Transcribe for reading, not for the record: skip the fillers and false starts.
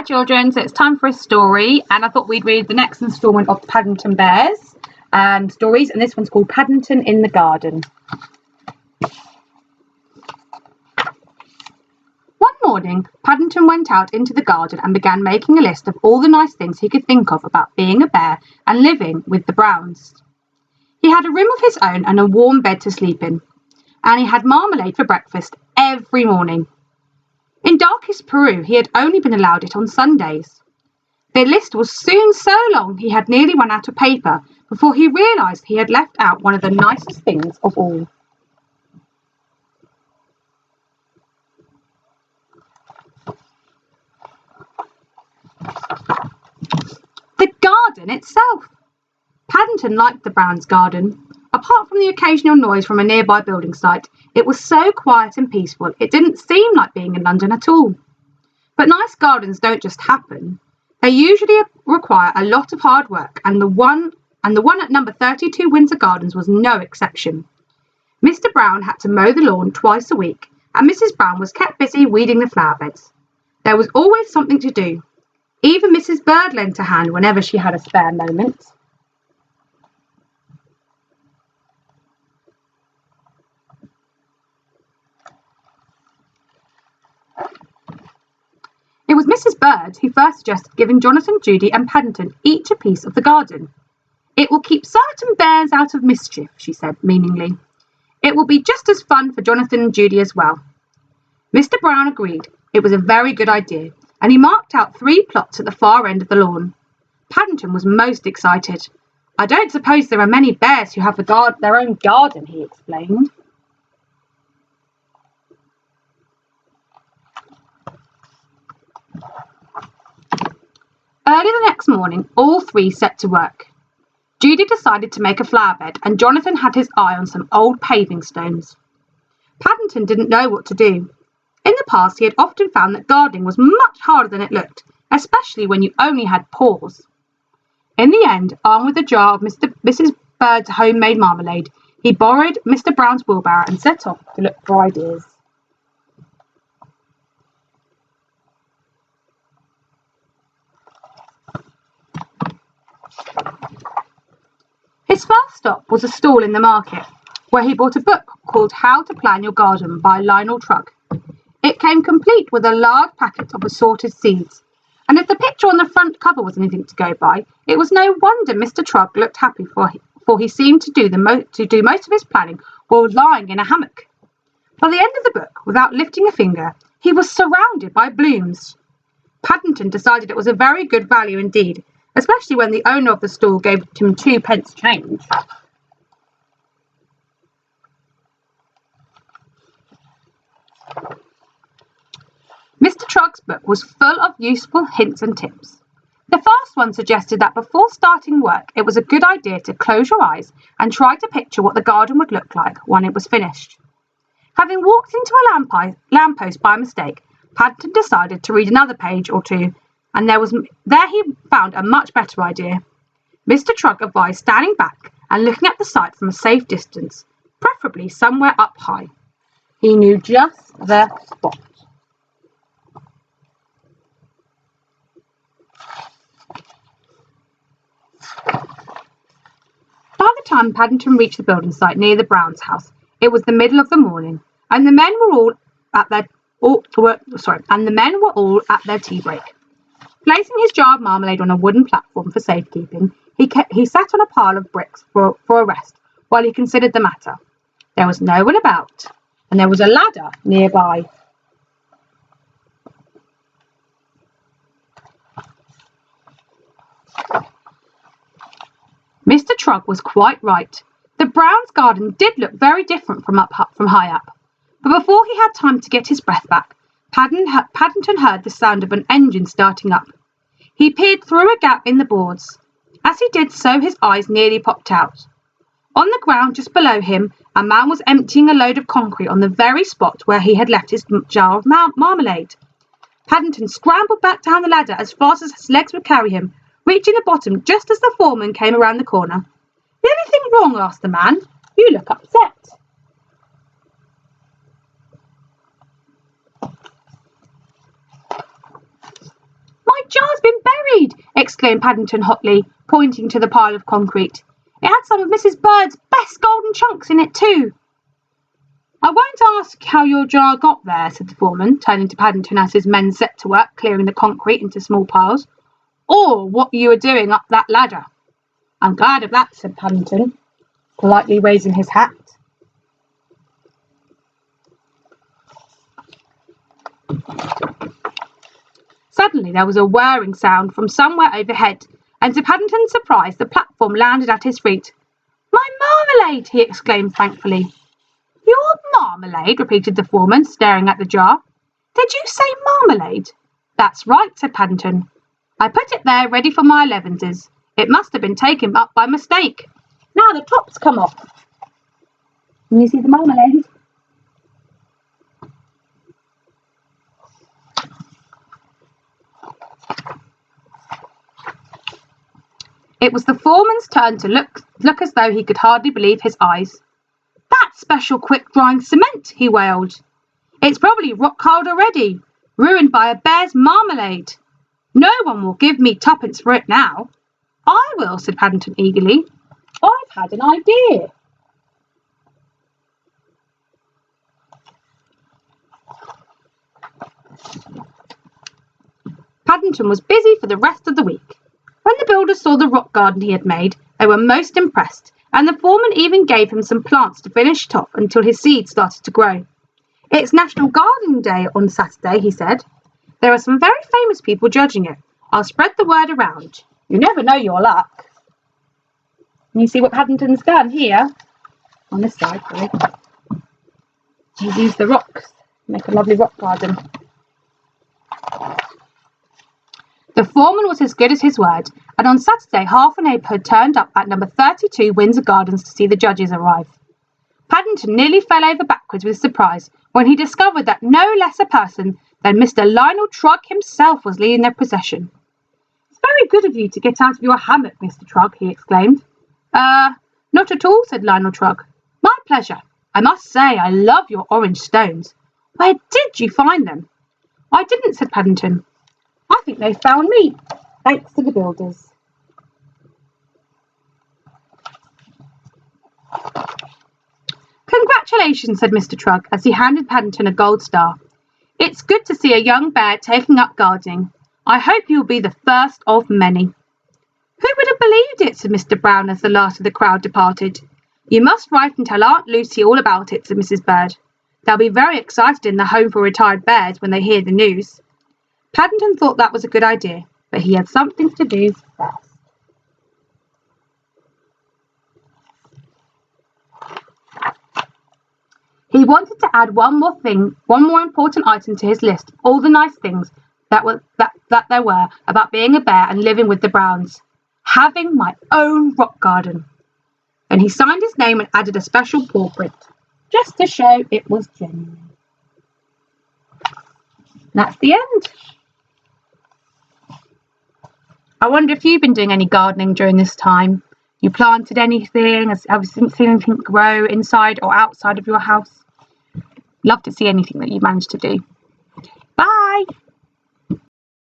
children, so it's time for a story, and I thought we'd read the next instalment of the Paddington Bears stories, and this one's called Paddington in the Garden. One morning, Paddington went out into the garden and began making a list of all the nice things he could think of about being a bear and living with the Browns. He had a room of his own and a warm bed to sleep in, and he had marmalade for breakfast every morning. In darkest Peru, he had only been allowed it on Sundays. The list was soon so long he had nearly run out of paper before he realised he had left out one of the nicest things of all. The garden itself. Paddington liked the Browns' garden. Apart from the occasional noise from a nearby building site, it was so quiet and peaceful it didn't seem like being in London at all. But nice gardens don't just happen. They usually require a lot of hard work, and the one at number 32 Windsor Gardens was no exception. Mr. Brown had to mow the lawn twice a week, and Mrs. Brown was kept busy weeding the flower beds. There was always something to do. Even Mrs. Bird lent a hand whenever she had a spare moment. It was Mrs. Bird who first suggested giving Jonathan, Judy and Paddington each a piece of the garden. "It will keep certain bears out of mischief," she said meaningly. "It will be just as fun for Jonathan and Judy as well." Mr. Brown agreed. It was a very good idea, and he marked out 3 plots at the far end of the lawn. Paddington was most excited. "I don't suppose there are many bears who have their own garden," he explained. Early the next morning, all 3 set to work. Judy decided to make a flower bed, and Jonathan had his eye on some old paving stones. Paddington didn't know what to do. In the past, he had often found that gardening was much harder than it looked, especially when you only had paws. In the end, armed with a jar of Mrs. Bird's homemade marmalade, he borrowed Mr. Brown's wheelbarrow and set off to look for ideas. His first stop was a stall in the market, where he bought a book called How to Plan Your Garden by Lionel Trugg. It came complete with a large packet of assorted seeds, and if the picture on the front cover was anything to go by, it was no wonder Mr. Trugg looked happy, for he seemed to do most of his planning while lying in a hammock. By the end of the book, without lifting a finger, he was surrounded by blooms. Paddington decided it was a very good value indeed, especially when the owner of the stall gave him 2 pence change. Mr. Trugg's book was full of useful hints and tips. The first one suggested that before starting work, it was a good idea to close your eyes and try to picture what the garden would look like when it was finished. Having walked into a lamppost by mistake, Paddington decided to read another page or 2, and there he found a much better idea. Mr. Trugg advised standing back and looking at the site from a safe distance, preferably somewhere up high. He knew just the spot. By the time Paddington reached the building site near the Browns' house, it was the middle of the morning, and the men were all at their tea break. Placing his jar of marmalade on a wooden platform for safekeeping, he sat on a pile of bricks for a rest while he considered the matter. There was no one about, and there was a ladder nearby. Mr. Trugg was quite right. The Browns' garden did look very different from high up. But before he had time to get his breath back, Paddington heard the sound of an engine starting up. He peered through a gap in the boards. As he did so, his eyes nearly popped out. On the ground just below him, a man was emptying a load of concrete on the very spot where he had left his jar of marmalade. Paddington scrambled back down the ladder as fast as his legs would carry him, reaching the bottom just as the foreman came around the corner. "Is anything wrong?" asked the man. "You look upset." "My exclaimed Paddington hotly, pointing to the pile of concrete. It had some of Mrs. Bird's best golden chunks in it too. I won't ask how your jar got there, said the foreman, turning to Paddington as his men set to work clearing the concrete into small piles, or what you were doing up that ladder. I'm glad of that, said Paddington, politely raising his hat. Suddenly there was a whirring sound from somewhere overhead, and to Paddington's surprise the platform landed at his feet. My marmalade! He exclaimed thankfully. Your marmalade? Repeated the foreman, staring at the jar. Did you say marmalade? That's right, said Paddington. I put it there ready for my elevenses. It must have been taken up by mistake. Now the top's come off. Can you see the marmalade? It was the foreman's turn to look as though he could hardly believe his eyes. That's special quick-drying cement, he wailed. It's probably rock-hard already, ruined by a bear's marmalade. No one will give me twopence for it now. I will, said Paddington eagerly. I've had an idea. Paddington was busy for the rest of the week. When the builders saw the rock garden he had made, they were most impressed, and the foreman even gave him some plants to finish it off until his seeds started to grow. It's National Gardening Day on Saturday, he said. There are some very famous people judging it. I'll spread the word around. You never know your luck. Can you see what Paddington's done here? On this side, sorry. He's used the rocks to make a lovely rock garden. The foreman was as good as his word, and on Saturday half a neighbourhood turned up at number 32 Windsor Gardens to see the judges arrive. Paddington nearly fell over backwards with surprise when he discovered that no less a person than Mr. Lionel Trugg himself was leading their procession. It's very good of you to get out of your hammock, Mr. Trugg, he exclaimed. Not at all, said Lionel Trugg. My pleasure. I must say I love your orange stones. Where did you find them? I didn't, said Paddington. I think they found me, thanks to the builders. Congratulations, said Mr. Trugg as he handed Paddington a gold star. It's good to see a young bear taking up gardening. I hope you will be the first of many. Who would have believed it, said Mr. Brown as the last of the crowd departed. You must write and tell Aunt Lucy all about it, said Mrs. Bird. They'll be very excited in the Home for Retired Bears when they hear the news. Paddington thought that was a good idea, but he had something to do first. He wanted to add one more important item to his list of all the nice things that there were about being a bear and living with the Browns. Having my own rock garden. Then he signed his name and added a special paw print, just to show it was genuine. That's the end. I wonder if you've been doing any gardening during this time. You planted anything? Have you seen anything grow inside or outside of your house? Love to see anything that you managed to do. Bye!